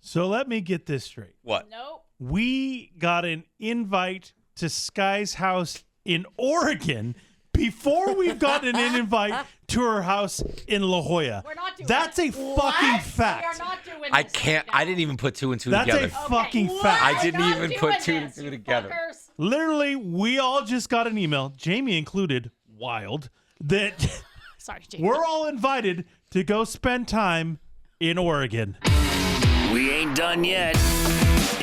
So let me get this straight. What? Nope. We got an invite to Sky's house in Oregon before we've gotten an invite to her house in La Jolla. We're not doing That's it. a fucking We fact. are not doing this I can't. right now. I didn't even put two and two That's together. a fucking fact. I didn't We're not even doing put two and this, two you together. fuckers. Literally, we all just got an email, Jamie included, wild, that Sorry, Jamie. we're all invited to go spend time in Oregon. We ain't done yet.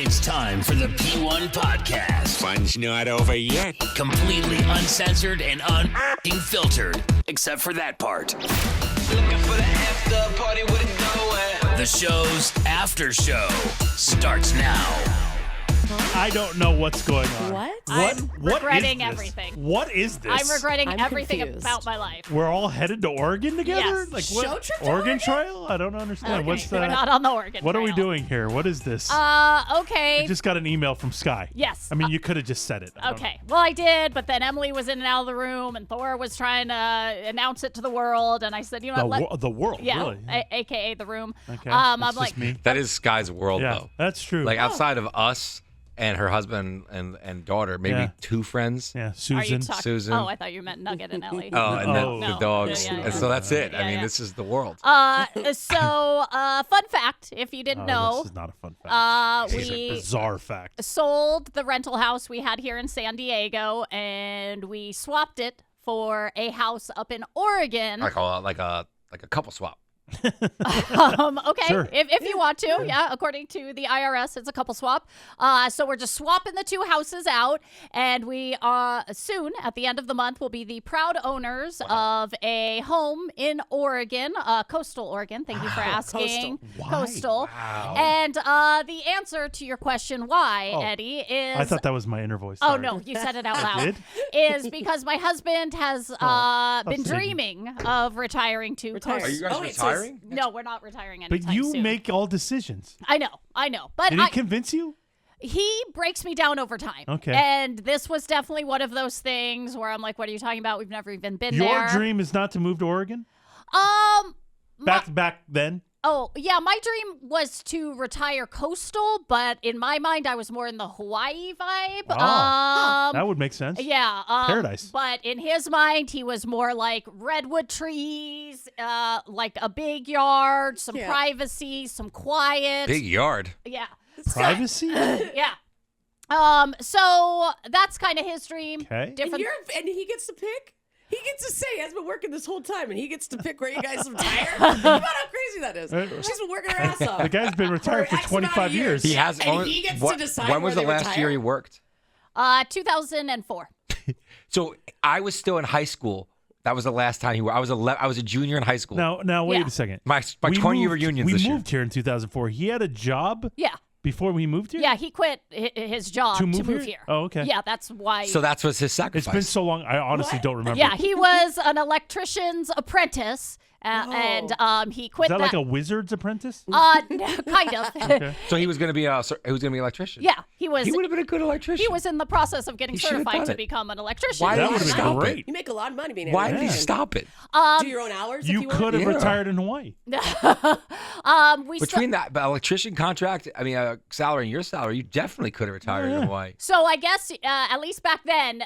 It's time for the P1 Podcast. Fun's not over yet. Completely uncensored and unfiltered. Except for that part. Looking for the after party with it going. The show's after show starts now. I don't know what's going on. What? I'm What regretting is this? everything. What is this? I'm regretting I'm everything confused. about my life. We're all headed to Oregon together? Yes. Like what? Show trip to Oregon Trail? I don't understand. Okay, What's we're not on the Oregon What are we Trail. doing here? What is this? Okay. I just got an email from Sky. Yes. I mean, you could have just said it. I don't Okay. Well, I did, but then Emily was in and out of the room, and Thor was trying to announce it to the world, and I said, you know know. what? The world, Yeah, really. AKA the room. Okay. I'm That's like, just me. That is Sky's world, Yeah, though. that's true. Like outside of us and her husband and daughter, maybe Yeah. two friends. Yeah, are you Susan. talking? Susan. Oh, I thought you meant Nugget and Ellie. Oh, and then Oh. the No. dogs. Yeah, yeah, And yeah. so that's it. Yeah, I mean, yeah. this is the world. Fun fact, if you didn't know, This is not a fun fact. It's a we bizarre fact. sold the rental house we had here in San Diego, and we swapped it for a house up in Oregon. like a couple swap. Okay, Sure. if you want to, yeah. According to the IRS, it's a couple swap. So we're just swapping the two houses out, and we soon at the end of the month will be the proud owners of a home in Oregon, coastal Oregon. Thank you for asking. Why? Coastal. Wow. And the answer to your question, why, Oh, Eddie, is I thought that was my inner voice. Oh Sorry. no, you said it out loud. did? Is because my husband has been Satan. dreaming of retiring to Retire. coastal. Are you guys Oh, it says- retiring? No, we're not retiring anytime But you soon. make all decisions. I know, but Did he convince you? he breaks me down over time. Okay. And this was definitely one of those things where I'm like, what are you talking about? We've never even been Your there. dream is not to move to Oregon? Back then? Oh, yeah, my dream was to retire coastal, but in my mind, I was more in the Hawaii vibe. Oh, that would make sense. Yeah. Paradise. But in his mind, he was more like redwood trees, like a big yard, some Yeah. privacy, some quiet. Big yard. Yeah. Privacy? Yeah. So that's kind of his dream. Okay. Different. And he gets to pick? He gets to say, he has been working this whole time, and he gets to pick where you guys retire? Think about how crazy that is. She's been working her ass off. The guy's been retired for X amount of 25 years. He has. And when- he gets what- to decide When was where the they last retire? year he worked? 2004. So I was still in high school. That was the last time he worked. I was a junior in high school. Now wait Yeah. a second. My We 20-year moved- reunions We this year. moved here in 2004. He had a job Yeah. before we moved here? Yeah, he quit his job To move here? here. Oh, okay. Yeah, that's why. So that's what's his It's sacrifice. been so long, I honestly don't remember. yeah, he was an electrician's apprentice, and he quit Is that like a wizard's apprentice? kind of. So he was going to be an electrician. Yeah, he was. He would have been a good electrician. He was in the process of getting He should have certified done to it. become an electrician. Why That did he would have been stop great. it? You make a lot of money being an Why did he electrician. stop it? Do your own hours You if you want. could have Yeah. retired in Hawaii. We Between that electrician contract, I mean, salary and your salary, you definitely could have retired in Hawaii. So I guess at least back then,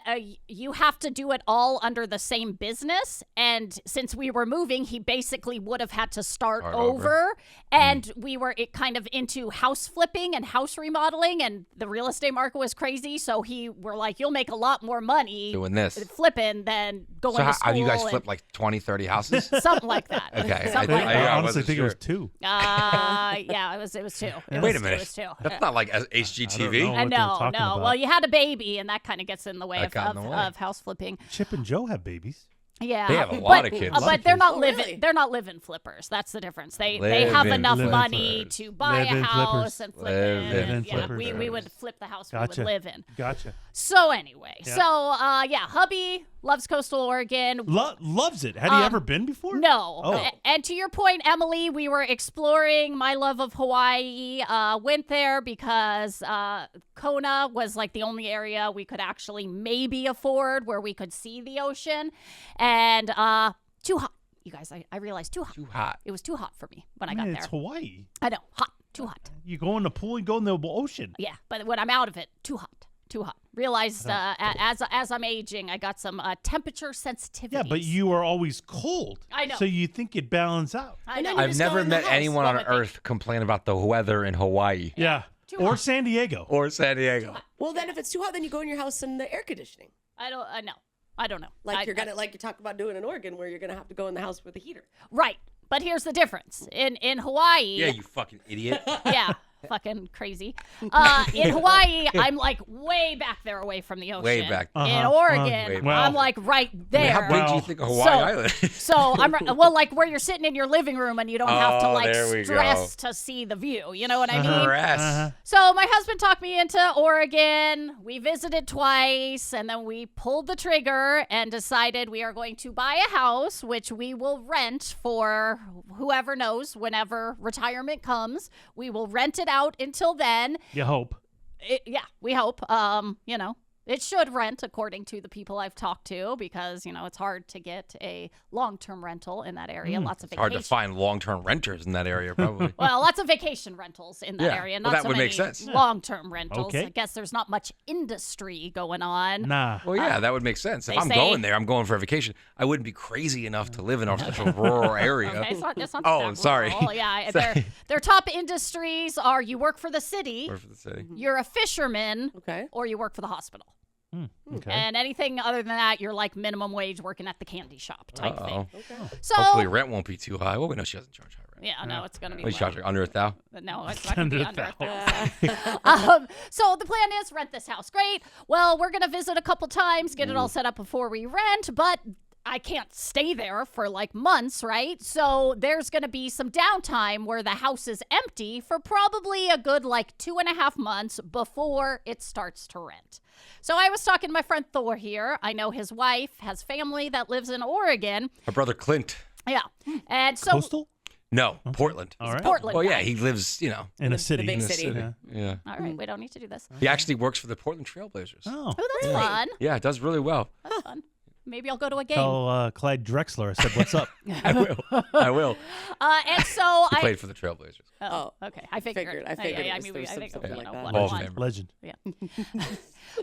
you have to do it all under the same business. And since we were moving, he basically would have had to start over. And we were kind of into house flipping and house remodeling, and the real estate market was crazy. So we're like, you'll make a lot more money Doing this. flipping than going So to how, school. have you guys and flipped like 20, 30 houses? something like that. Okay, Something like I that. honestly wasn't think it was sure. 2. Yeah, it was 2. It Wait a was, minute. It was 2. That's not like I don't HGTV. know. what they're No. talking about. Well, you had a baby, and that kind of gets in the way, That of, got in of, the way. of house flipping. Chip and Joe have babies. Yeah, They have a lot of kids. but they're not Oh, living. really? They're not living flippers. That's the difference. They have Live-in enough flippers. money to buy a Live-in house flippers. and flip Live-in it. And, yeah, flippers. we would flip the house Gotcha. we would live in. Gotcha. So anyway, Yeah. hubby loves coastal Oregon. Loves it. Had he ever been before? No. Oh. And to your point, Emily, we were exploring my love of Hawaii. Went there because Kona was like the only area we could actually maybe afford where we could see the ocean. And too hot. You guys, I realized too hot. Too hot. It was too hot for me when I I got mean, there. it's Hawaii. I know. Hot. Too hot. You go in the pool, you go in the ocean. Yeah, but when I'm out of it, too hot. Realized as I'm aging, I got some temperature sensitivities. Yeah, but you are always cold. I know. So you think you'd balance out. I know. I've just go never in the met house. anyone on What would earth complain about the weather in Hawaii Yeah. Or San Diego. or San Diego. Well, then if it's too hot, then you go in your house in the air conditioning. I don't know. Like you're like you talked about doing in Oregon, where you're gonna have to go in the house with a heater. Right. But here's the difference. In Hawaii. Yeah, you fucking idiot. Yeah, fucking crazy. In Hawaii, I'm like way back there away from the ocean. Way back. In Uh-huh. Oregon, Well- I'm like right I mean, there. how big do Well, you think Hawaii so- Island is? So I'm well, like where you're sitting in your living room and you don't have to Oh, like there we stress to see the view. You know what I mean? Stress. So my husband talked me into Oregon. We visited twice, and then we pulled the trigger and decided we are going to buy a house, which we will rent for whoever knows whenever retirement comes. We will rent it out until then. You hope. Yeah, we hope. You know, it should rent according to the people I've talked to because, you know, it's hard to get a long-term rental in that area. Lots of It's hard vacation. to find long-term renters in that area, probably. Well, lots of vacation rentals in that Yeah, area. well, Not that so would many make sense. long-term rentals. Okay. I guess there's not much industry going on. Nah. Well, yeah, that would make sense. If they I'm say- going there, I'm going for a vacation. I wouldn't be crazy enough to live in such a rural area. Okay, it's not Oh, that I'm sorry. rural. Yeah, Sorry. their top industries are you work for the city, Or for the city. you're a fisherman, Okay. or you work for the hospital. Okay. And anything other than that, you're like minimum wage working at the candy shop type Uh-oh. thing. So Hopefully rent won't be too high. Well, we know she doesn't charge high rent. yeah, no, it's gonna be We low. charge her under $1,000. No, it's not going to be Under under. So the plan is rent this house. Great. Well, we're going to visit a couple times, get it all set up before we rent, but I can't stay there for like months, right? So there's going to be some downtime where the house is empty for probably a good like 2.5 months before it starts to rent. So I was talking to my friend Thor here. I know his wife has family that lives in Oregon. Her brother Clint. Yeah. And so Coastal? No, Portland. All right. Portland. Well, yeah, guy. he lives, In a city. big In a city. Yeah. Yeah. All right, we don't need to do this. He actually works for the Portland Trailblazers. Oh. Oh, that's fun. Yeah, it does really well. That's fun. Maybe I'll go to a game. Tell Clyde Drexler I said, what's up? I will. I will. And so He I. played for the Trailblazers. Oh, okay. I figured. I figured Yeah, it was- I there mean, was I some- think something you like know, that. one Hall on of one. Famer. Legend.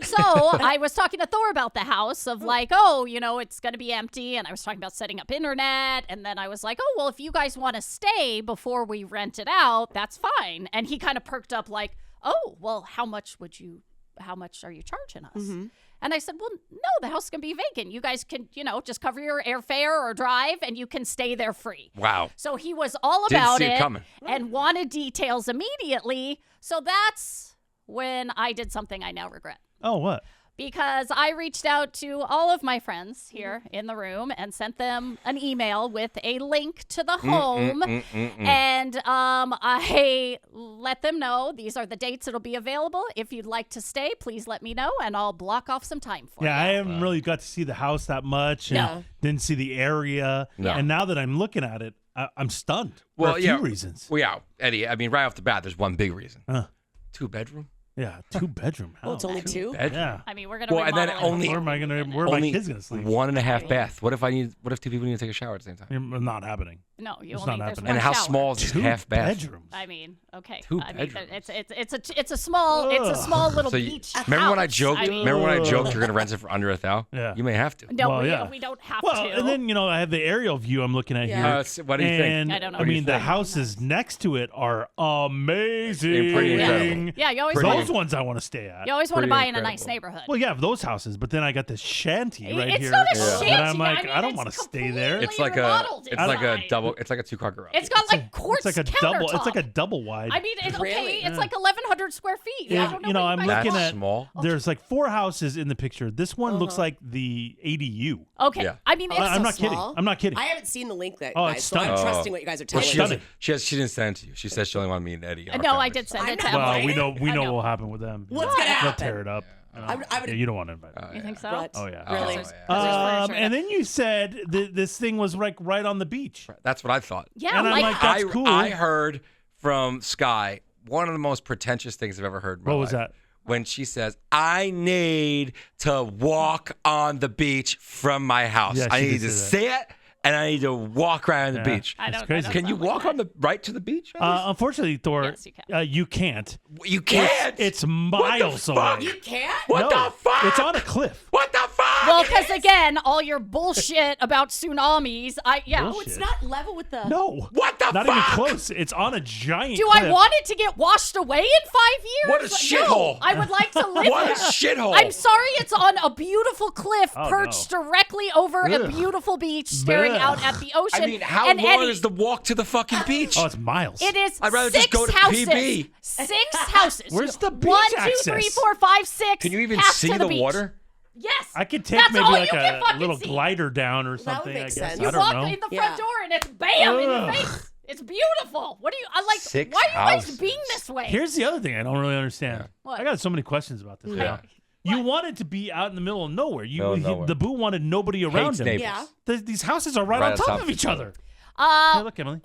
So I was talking to Thor about the house of like, oh, you know, it's going to be empty. And I was talking about setting up internet. And then I was like, oh, well, if you guys want to stay before we rent it out, that's fine. And he kind of perked up like, oh, well, how much are you charging us? And I said, well, no, the house is going to be vacant. You guys can, you know, just cover your airfare or drive and you can stay there free. Wow. So he was all Didn't about see it coming. and wanted details immediately. So that's when I did something I now regret. Oh, what? Because I reached out to all of my friends here in the room and sent them an email with a link to the home. And I let them know these are the dates it'll be available. If you'd like to stay, please let me know and I'll block off some time for Yeah, you. I haven't really got to see the house that much and No. didn't see the area. No. And now that I'm looking at it, I'm stunned Well, for a few reasons. Well, yeah, Eddie. I mean, right off the bat, there's one big reason. Huh. 2-bedroom. Yeah, 2-bedroom house. Well, it's only two. Bedroom. Yeah. I mean, we're going to Well, and then remodel it. only- Where am I gonna? Where are my Only kids gonna sleep? 1.5 bath. What if two people need to take a shower at the same time? Not happening. No, you It's only not there's happening. one And how shower. small is this half bath? bedrooms. I mean, okay. Two I mean, bedrooms. it's a small little So you, beach. remember when I house. joked? I mean, Remember when I joked you're gonna rent it for under $1,000? Yeah. You may have to. no, Well, yeah. we don't have Well, to. and then I have the aerial view I'm looking at Yeah. here. What do you think? And I don't know. I What do mean, you the think? houses next to it are amazing. They're pretty incredible. yeah, you always Pretty want Those ones I want to stay at. you always want to pretty buy in a nice incredible. neighborhood. Well, yeah, those houses, but then I got this shanty right it's here. not a Yeah. shanty. And I'm like, I, mean, I don't it's want to stay there. completely It's like remodeled it's like a inside. double. It's like a 2-car garage. It's got like quartz It's like a double. It's like a countertop. double wide. I mean, it's okay. Really? It's like 1,100 square feet. Yeah, I don't know. you know, what I'm guys looking That's at- small. There's like 4 houses in the picture. This one looks like the ADU. Okay. Yeah. I mean, it's I'm so not kidding. small. I'm not kidding. I haven't seen the link that Oh, guys, it's so I'm stunning. trusting what you guys are Well, telling she, me. she didn't send it to you. She said she only wanted me and Eddie. on our no, I cameras. did send I'm it to not- Emily. Well, we I know what will happen with them. What's gonna They'll happen? tear it up. I would- Yeah, you don't want to invite them. You think so? What? Oh yeah. Really? Oh, yeah. And then you said this thing was like right on the beach. That's what I thought. Yeah, And I'm like, like, that's cool. I heard from Sky one of the most pretentious things I've ever heard in my What was life. that? When she says, I need to walk on the beach from my house. Yeah, I she need did to say sit and I need to walk right on the beach. I That's don't. crazy. I don't Can you sound like walk that. on the right to the beach? Unfortunately, Thor, Yes, you can. you can't. You can't. It's miles fuck? away. You can't? What No, the fuck? It's on a cliff. What the fuck? Well, because again, all your bullshit about tsunamis. Bullshit. It's not level with the. No. What the Not fuck? even close. It's on a giant Do cliff. I want it to get washed away in 5 years? What a shithole. No, I would like to live What a there. shithole. I'm sorry, it's on a beautiful cliff Oh, perched directly over a Ugh. beautiful beach, staring Ugh. out at the ocean. I mean, how and long Eddie, is the walk to the fucking beach? Oh, it's miles. It is I'd rather 6 just go to houses. PB. 6 houses. Where's the beach 1, 2, access? 3, 4, 5, 6. Can you even paths see to the beach. water? Yes. I could take That's maybe all like you can a fucking little see. glider down or would something. make I guess. sense. You I don't walk know. in the front Yeah. door and it's bam in your Ugh. face. It's beautiful. What do you? I like. 6 why are you guys houses. being this way? Here's the other thing I don't really understand. What? I got so many questions about this. Yeah. Now. You wanted to be out in the middle of nowhere. Middle of nowhere. The boo wanted nobody around Hates him. neighbors. Yeah. These houses are right Right on on top top of of each other. Uh, Hey, look, Emily.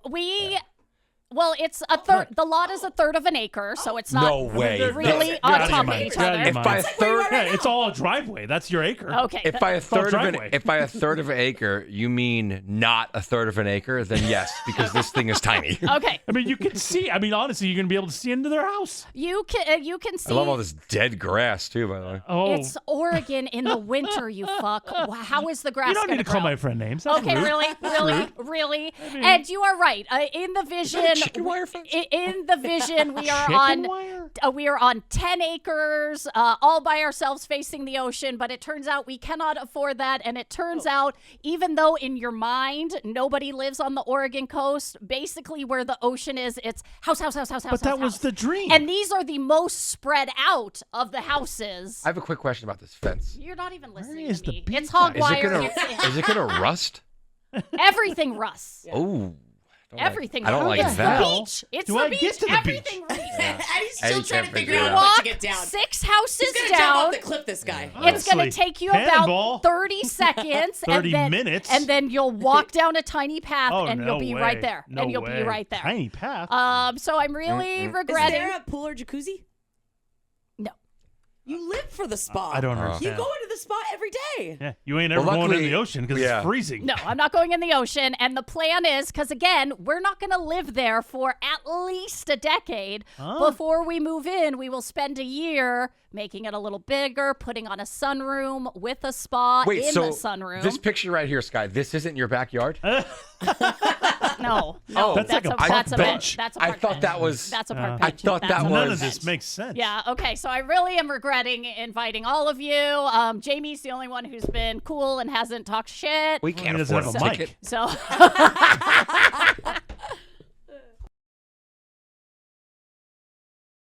Well, it's a third. The lot is a third of an acre, so it's not No way. really You're on out of your top of mind. each You're out of other. your If mind. by a third, Yeah, it's all a driveway. That's your acre. Okay. if by a all third of an, driveway. if by a third of an acre you mean not a third of an acre, then yes, because this thing is tiny. Okay. I mean, you can see. I mean, honestly, you're going to be able to see into their house. You can see. I love all this dead grass too, by the way. Oh, It's Oregon in the winter. You fuck. How is the grass? you don't need gonna to call grow? my friend names. That's Okay, rude. really. And you are right. In the vision, chicken wire fence? in the vision, we are Chicken on wire? we are on 10 acres, all by ourselves, facing the ocean. But it turns out we cannot afford that, and it turns out even though in your mind nobody lives on the Oregon coast, basically where the ocean is, it's house. But that was the dream. And these are the most spread out of the houses. I have a quick question about this fence. You're not even listening is to the me. beach It's hog at? wire. Is it gonna rust? Everything rusts. Oh, Everything. I don't like it's that. the beach. It's Do the I beach. get to the Everything rests. Eddie's still Eddie trying to can't figure figure out it how Walk to get down. 6 houses He's gonna jump down. off the cliff, this guy. It's going to Honestly, take you cannonball. about 30 seconds. 30 and then, minutes? And then you'll walk down a tiny path Oh, and no you'll be way. right there. No and you'll way. be right there. Tiny path. So I'm really Is regretting. there a pool or jacuzzi? No. You live for the spa. I don't You understand. go into the spa every day. Yeah, you ain't ever Well, going in luckily- the ocean because yeah. it's freezing. No, I'm not going in the ocean. And the plan is, because again, we're not going to live there for at least a decade. Before we move in, we will spend a year making it a little bigger, putting on a sunroom with a spa wait. in So the sunroom. this picture right here, Sky. This isn't your backyard. No, That's like a that's a park bench. That's a I park thought bench. that was. That's a park I bench. thought That's that a was- None park of this bench. makes sense. Yeah, okay, so I really am regretting inviting all of you. Jamie's the only one who's been cool and hasn't talked shit. We can't He doesn't afford have a a mic. ticket. So